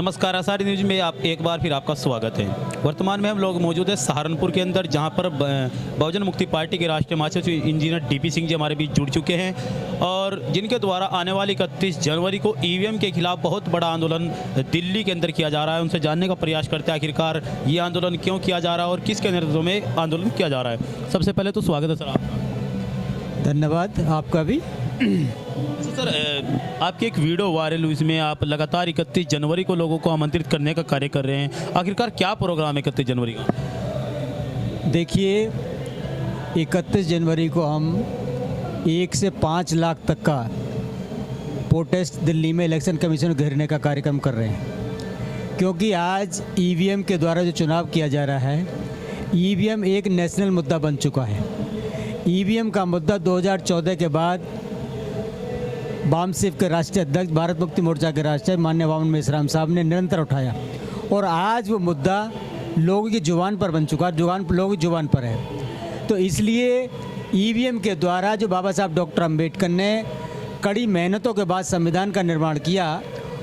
नमस्कार, आषाढ़ी न्यूज में आप एक बार फिर आपका स्वागत है। वर्तमान में हम लोग मौजूद है सहारनपुर के अंदर, जहां पर बहुजन मुक्ति पार्टी के राष्ट्रीय महासचिव इंजीनियर डीपी सिंह जी हमारे बीच जुड़ चुके हैं और जिनके द्वारा आने वाली 31 जनवरी को ईवीएम के खिलाफ बहुत बड़ा आंदोलन दिल्ली के अंदर किया जा रहा है। उनसे जानने का प्रयास करते हैं आखिरकार ये आंदोलन क्यों किया जा रहा है और किसके नेतृत्व में आंदोलन किया जा रहा है। सबसे पहले तो स्वागत है सर आपका। धन्यवाद आपका भी। सर, आपकी एक वीडियो वायरल हुई, इसमें आप लगातार 31 जनवरी को लोगों को आमंत्रित करने का कार्य कर रहे हैं। आखिरकार क्या प्रोग्राम है 31 जनवरी का? देखिए, 31 जनवरी को हम 1 से 5 लाख तक का प्रोटेस्ट दिल्ली में इलेक्शन कमीशन को घेरने का कार्यक्रम कर रहे हैं, क्योंकि आज ईवीएम के द्वारा जो चुनाव किया जा रहा है, ईवीएम एक नेशनल मुद्दा बन चुका है। ईवीएम का मुद्दा 2014 के बाद वामसिफ के राष्ट्रीय अध्यक्ष, भारत मुक्ति मोर्चा के राष्ट्रीय माननीय वामन मेश्राम साहब ने निरंतर उठाया और आज वो मुद्दा लोगों की जुबान पर बन चुका है, लोगों की जुबान पर है। तो इसलिए ईवीएम के द्वारा जो बाबा साहब डॉक्टर अम्बेडकर ने कड़ी मेहनतों के बाद संविधान का निर्माण किया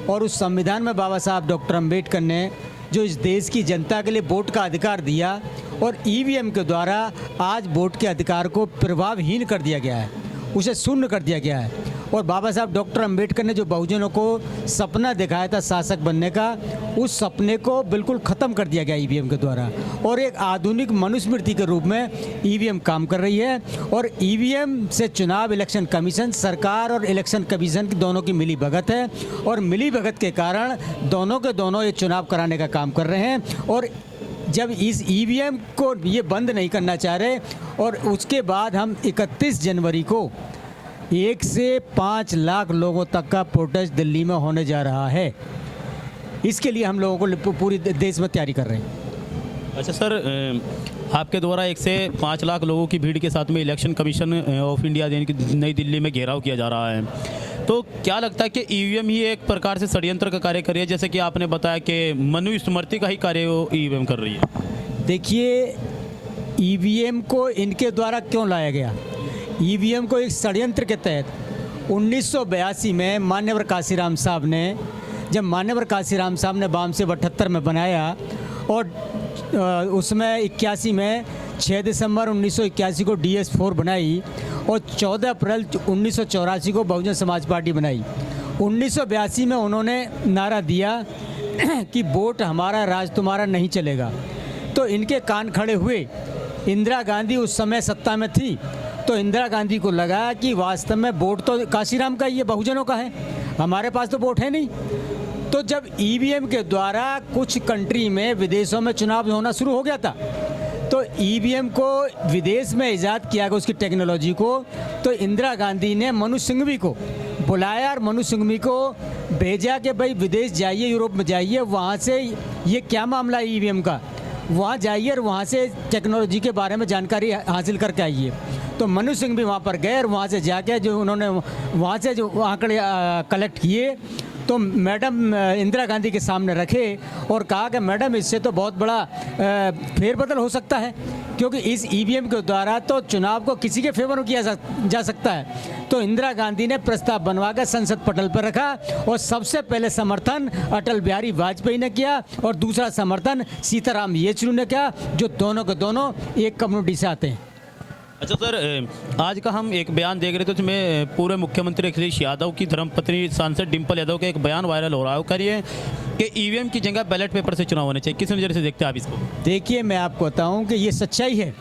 और उस संविधान में बाबा साहब डॉक्टर अम्बेडकर ने जो इस देश की जनता के लिए वोट का अधिकार दिया और ईवीएम के द्वारा आज वोट के अधिकार को प्रभावहीन कर दिया गया है, उसे शून्य कर दिया गया है। और बाबा साहब डॉक्टर अम्बेडकर ने जो बहुजनों को सपना दिखाया था शासक बनने का, उस सपने को बिल्कुल ख़त्म कर दिया गया ईवीएम के द्वारा। और एक आधुनिक मनुस्मृति के रूप में ईवीएम काम कर रही है और ईवीएम से चुनाव इलेक्शन कमीशन, सरकार और इलेक्शन कमीशन की दोनों की मिली भगत है और मिली भगत के कारण दोनों के दोनों ये चुनाव कराने का काम कर रहे हैं। और जब इस ईवीएम को ये बंद नहीं करना चाह रहे और उसके बाद हम 31 जनवरी को 1 से 5 लाख लोगों तक का प्रोटेस्ट दिल्ली में होने जा रहा है। इसके लिए हम लोगों को पूरी देश में तैयारी कर रहे हैं। अच्छा सर, आपके द्वारा 1 से 5 लाख लोगों की भीड़ के साथ में इलेक्शन कमीशन ऑफ इंडिया यानी कि नई दिल्ली में घेराव किया जा रहा है, तो क्या लगता है कि ईवीएम ही एक प्रकार से षड्यंत्र का कार्य कर रही है, जैसे कि आपने बताया कि मनुस्मृति का ही कार्य वो ईवीएम कर रही है? देखिए, ईवीएम को इनके द्वारा क्यों लाया गया? ईवीएम को एक षड्यंत्र के तहत 1982 में मान्यवर काशीराम साहब ने, जब मान्यवर काशीराम साहब ने वाम से 78 में बनाया और उसमें 81 में 6 दिसंबर 1981 को DS4 बनाई और 14 अप्रैल 1984 को बहुजन समाज पार्टी बनाई। 1982 में उन्होंने नारा दिया कि वोट हमारा, राज तुम्हारा नहीं चलेगा। तो इनके कान खड़े हुए। इंदिरा गांधी उस समय सत्ता में थी, तो इंदिरा गांधी को लगा कि वास्तव में वोट तो काशीराम का ही है, बहुजनों का है, हमारे पास तो वोट है नहीं। तो जब ईवीएम के द्वारा कुछ कंट्री में, विदेशों में चुनाव होना शुरू हो गया था, तो ईवीएम को विदेश में ईजाद किया गया उसकी टेक्नोलॉजी को। तो इंदिरा गांधी ने मनु सिंघवी को बुलाया और मनु सिंघवी को भेजा कि भाई विदेश जाइए, यूरोप में जाइए, वहाँ से ये क्या मामला है ईवीएम का, वहाँ जाइए और वहाँ से टेक्नोलॉजी के बारे में जानकारी हासिल करके आइए। तो मनु सिंह भी वहाँ पर गए और वहाँ से जाके जो उन्होंने वहाँ से जो आंकड़े कलेक्ट किए तो मैडम इंदिरा गांधी के सामने रखे और कहा कि मैडम, इससे तो बहुत बड़ा फेरबदल हो सकता है, क्योंकि इस ईवीएम के द्वारा तो चुनाव को किसी के फेवर में किया जा सकता है। तो इंदिरा गांधी ने प्रस्ताव बनवा कर संसद पटल पर रखा और सबसे पहले समर्थन अटल बिहारी वाजपेयी ने किया और दूसरा समर्थन सीताराम येचुरी ने किया, जो दोनों के दोनों एक कम्युनिटी से आते हैं। अच्छा सर, आज का हम एक बयान देख रहे थे, उसमें पूर्व मुख्यमंत्री अखिलेश यादव की धर्मपत्नी सांसद डिम्पल यादव का एक बयान वायरल हो रहा है। वो कह रही है कि ईवीएम की जगह बैलेट पेपर से चुनाव होने चाहिए। किस नज़र से देखते हैं आप इसको? देखिए, मैं आपको बताऊं कि ये सच्चाई है,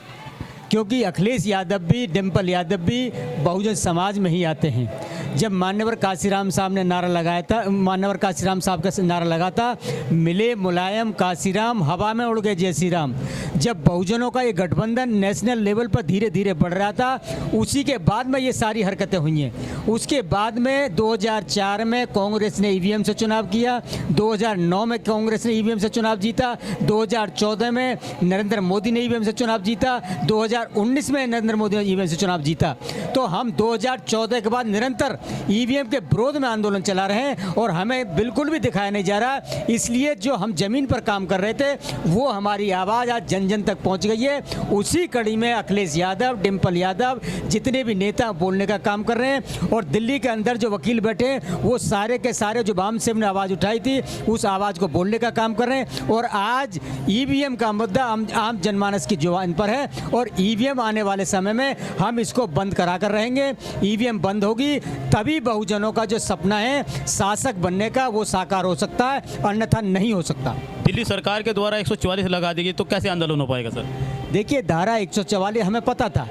क्योंकि अखिलेश यादव भी, डिम्पल यादव भी बहुजन समाज में ही आते हैं। जब मान्यवर काशीराम साहब ने नारा लगाया था, मान्यवर काशीराम साहब का नारा लगा था, मिले मुलायम काशीराम, हवा में उड़ गए जय श्री राम। जब बहुजनों का ये गठबंधन नेशनल लेवल पर धीरे धीरे बढ़ रहा था, उसी के बाद में ये सारी हरकतें हुई हैं। उसके बाद में 2004 में कांग्रेस ने ईवीएम से चुनाव किया, 2009 में कांग्रेस ने ईवीएम से चुनाव जीता, 2014 में नरेंद्र मोदी ने ईवीएम से चुनाव जीता, 2019 में नरेंद्र मोदी ने ईवीएम से चुनाव जीता। तो हम 2014 के बाद निरंतर ईवीएम के विरोध में आंदोलन चला रहे हैं और हमें बिल्कुल भी दिखाया नहीं जा रहा। इसलिए जो हम जमीन पर काम कर रहे थे वो हमारी आवाज़ आज जन जन तक पहुंच गई है। उसी कड़ी में अखिलेश यादव, डिम्पल यादव, जितने भी नेता बोलने का काम कर रहे हैं और दिल्ली के अंदर जो वकील बैठे हैं वो सारे के सारे जो बाम सेव ने आवाज़ उठाई थी उस आवाज़ को बोलने का काम कर रहे हैं। और आज ईवीएम का मुद्दा आम जनमानस की जुबान पर है और ईवीएम आने वाले समय में हम इसको बंद करा कर रहेंगे। ईवीएम बंद होगी तभी बहुजनों का जो सपना है शासक बनने का वो साकार हो सकता है, अन्यथा नहीं हो सकता। दिल्ली सरकार के द्वारा 144 लगा दी गई तो कैसे आंदोलन हो पाएगा सर? देखिए, धारा 144 हमें पता था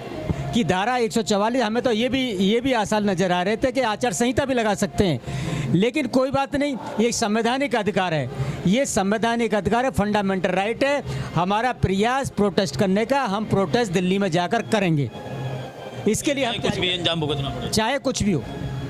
कि धारा 144, हमें तो ये भी आसार नज़र आ रहे थे कि आचार संहिता भी लगा सकते हैं, लेकिन कोई बात नहीं, ये संवैधानिक अधिकार है, ये संवैधानिक अधिकार है, फंडामेंटल राइट है। हमारा प्रयास प्रोटेस्ट करने का, हम प्रोटेस्ट दिल्ली में जाकर करेंगे। इसके लिए हम कुछ भी अंजाम भुगतना पड़े, चाहे कुछ भी हो,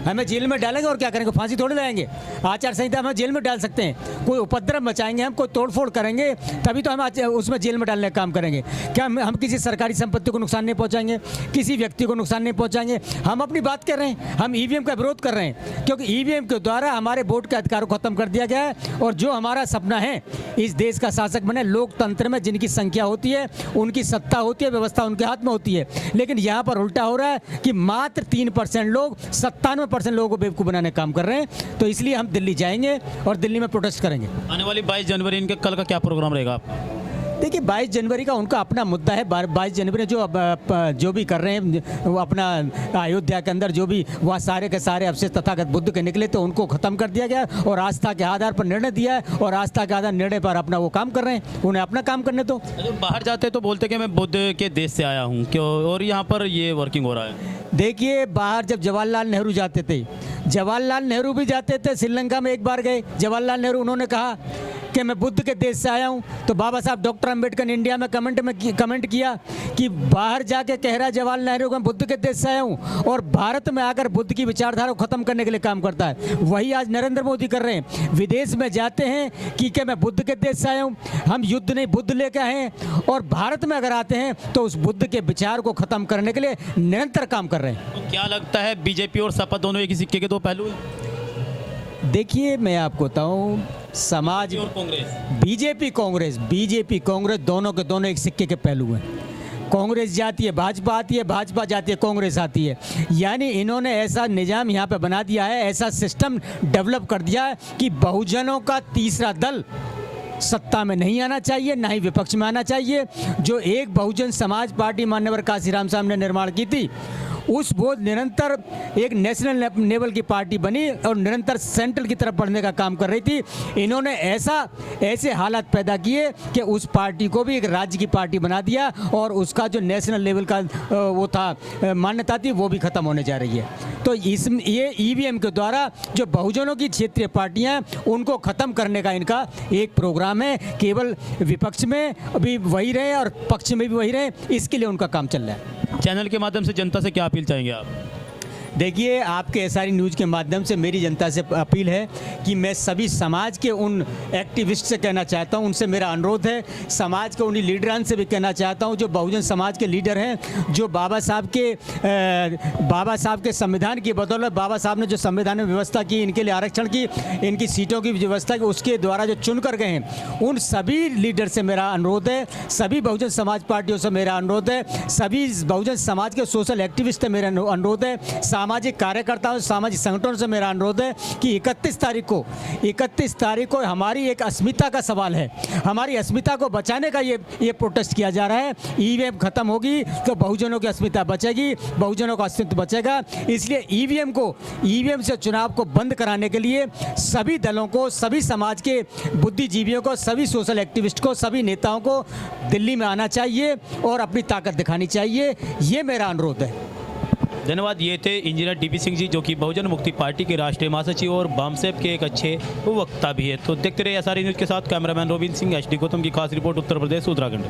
हमें जेल में डालेंगे और क्या करेंगे, फांसी थोड़ी लगाएंगे। आचार संहिता हम जेल में डाल सकते हैं, कोई उपद्रव मचाएंगे, हम कोई तोड़फोड़ करेंगे तभी तो हम उसमें जेल में डालने का काम करेंगे। क्या हम किसी सरकारी संपत्ति को नुकसान नहीं पहुंचाएंगे, किसी व्यक्ति को नुकसान नहीं पहुंचाएंगे। हम अपनी बात कर रहे हैं, हम ईवीएम का विरोध कर रहे हैं क्योंकि ईवीएम के द्वारा हमारे वोट के अधिकार को खत्म कर दिया गया है। और जो हमारा सपना है इस देश का शासक बने, लोकतंत्र में जिनकी संख्या होती है, उनकी सत्ता होती है, व्यवस्था उनके हाथ में होती है, लेकिन यहाँ पर उल्टा हो रहा है कि मात्र 3% लोग 97% लोगों को बेवकूफ़ बनाने का काम कर रहे हैं। तो इसलिए हम दिल्ली जाएंगे और दिल्ली में प्रोटेस्ट करेंगे। आने वाली 22 जनवरी इनके कल का क्या प्रोग्राम रहेगा आपका? देखिए, 22 जनवरी का उनका अपना मुद्दा है। 22 जनवरी जो भी कर रहे हैं वो अपना अयोध्या के अंदर जो भी वहाँ सारे के सारे अवशेष तथागत बुद्ध के निकले तो उनको ख़त्म कर दिया गया और आस्था के आधार पर निर्णय दिया है और आस्था के आधार निर्णय पर अपना वो काम कर रहे हैं, उन्हें अपना काम करने दो। बाहर जाते तो बोलते कि मैं बुद्ध के देश से आया हूँ क्यों, और यहाँ पर ये वर्किंग हो रहा है। देखिए, बाहर जब जवाहरलाल नेहरू जाते थे, जवाहरलाल नेहरू भी जाते थे, श्रीलंका में एक बार गए जवाहरलाल नेहरू, उन्होंने कहा कि मैं बुद्ध के देश से आया हूं, तो बाबा साहब डॉक्टर अंबेडकर ने इंडिया में कमेंट किया कि बाहर जाके कह रहा है जवाहरलाल नेहरू मैं बुद्ध के देश से आया हूं और भारत में आकर बुद्ध की विचारधारा को खत्म करने के लिए काम करता है। वही आज नरेंद्र मोदी कर रहे हैं, विदेश में जाते हैं कि मैं बुद्ध के देश से आया हूं, हम युद्ध नहीं बुद्ध लेकर आए हैं, और भारत में अगर आते हैं तो उस बुद्ध के विचार को खत्म करने के लिए निरंतर काम कर रहे हैं। तो क्या लगता है बीजेपी और सपा दोनों एक ही सिक्के के दो पहलू हैं? देखिए, मैं आपको बताऊं, समाज और कांग्रेस, बीजेपी कांग्रेस दोनों के दोनों एक सिक्के के पहलू हैं। कांग्रेस जाती है भाजपा आती है, भाजपा जाती है कांग्रेस आती है। यानी इन्होंने ऐसा निजाम यहाँ पे बना दिया है, ऐसा सिस्टम डेवलप कर दिया है कि बहुजनों का तीसरा दल सत्ता में नहीं आना चाहिए, ना ही विपक्ष में आना चाहिए। जो एक बहुजन समाज पार्टी मान्यवर काशीराम साहब ने निर्माण की थी, उस वो निरंतर एक नेशनल लेवल की पार्टी बनी और निरंतर सेंट्रल की तरफ बढ़ने का काम कर रही थी। इन्होंने ऐसे हालात पैदा किए कि उस पार्टी को भी एक राज्य की पार्टी बना दिया और उसका जो नेशनल लेवल का वो था मान्यता थी वो भी ख़त्म होने जा रही है। तो ये ईवीएम के द्वारा जो बहुजनों की क्षेत्रीय पार्टियां हैं उनको ख़त्म करने का इनका एक प्रोग्राम है। केवल विपक्ष में भी वही रहे और पक्ष में भी वही रहे, इसके लिए उनका काम चल रहा है। चैनल के माध्यम से जनता से क्या अपील चाहेंगे आप? देखिए, आपके एसआरई न्यूज़ के माध्यम से मेरी जनता से अपील है कि मैं सभी समाज के उन एक्टिविस्ट से कहना चाहता हूं, उनसे मेरा अनुरोध है, समाज के उन्हीं लीडरान से भी कहना चाहता हूं जो बहुजन समाज के लीडर हैं, जो बाबा साहब के संविधान की बदौलत, बाबा साहब ने जो संविधान में व्यवस्था की, इनके लिए आरक्षण की, इनकी सीटों की व्यवस्था की, उसके द्वारा जो चुन कर गए हैं, उन सभी लीडर से मेरा अनुरोध है, सभी बहुजन समाज पार्टियों से मेरा अनुरोध है, सभी बहुजन समाज के सोशल एक्टिविस्ट से मेरा अनुरोध है, सामाजिक कार्यकर्ताओं, सामाजिक संगठनों से मेरा अनुरोध है कि 31 तारीख को हमारी एक अस्मिता का सवाल है, हमारी अस्मिता को बचाने का ये प्रोटेस्ट किया जा रहा है। ईवीएम खत्म होगी तो बहुजनों की अस्मिता बचेगी, बहुजनों का अस्तित्व बचेगा। इसलिए ईवीएम से चुनाव को बंद कराने के लिए सभी दलों को, सभी समाज के बुद्धिजीवियों को, सभी सोशल एक्टिविस्ट को, सभी नेताओं को दिल्ली में आना चाहिए और अपनी ताकत दिखानी चाहिए, ये मेरा अनुरोध है। धन्यवाद। ये थे इंजीनियर डीपी सिंह जी, जो कि बहुजन मुक्ति पार्टी के राष्ट्रीय महासचिव और बामसेप के एक अच्छे वक्ता भी है। तो देखते रहिए एसआरई न्यूज़ के साथ। Cameraman robin Singh, HD Gautam की खास रिपोर्ट, उत्तर प्रदेश उत्तराखंड।